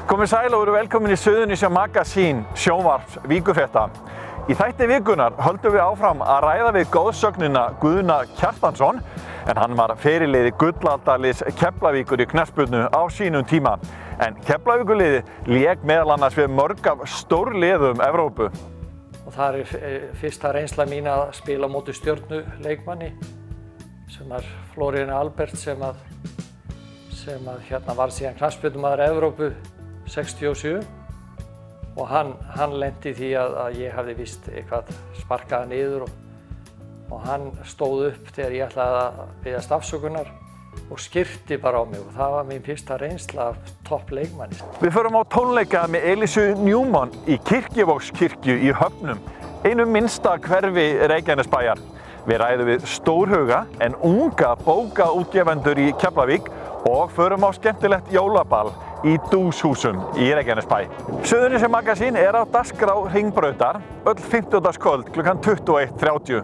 Komið sæl og eru velkomin í Suðurnesja Magasín sjónvarps Víkurfrétta. Í þætti vikunnar höldum við áfram að ræða við góðsögnina Guðna Kjartansson, en hann var fyrirliði gullaldaliðs Keflavíkur í knattspyrnu á sínum tíma. En Keflavíkurliði lék meðal annars við mörg af stórliðum Evrópu. Og það fyrsta reynsla mín að spila á móti Stjörnu leikmanni, sem Florian Albert, sem var síðan knattspyrnumaður Evrópu 67. Og hann lenti í því að ég hafði víst eitthvað sparkaði niður og hann stóð upp þegar ég ætlaði að biðjast afsökunar og skyrpti bara á mig, og það var mín fyrsta reynsla af topp leikmanni. Við förum á tónleika með Elísu Newman í Kirkjuvogskirkju í Höfnum, einu minnsta hverfi Reykjanesbæjar. Við ræðum við stórhuga en unga bókaútgefendur í Keflavík og förum á skemmtilegt jólaball í Dúshúsum í Reykjanesbæ. Suðurnesja Magasín á dagskrá Hringbrautar öll fimmtudagskvöld klukkan 21:30.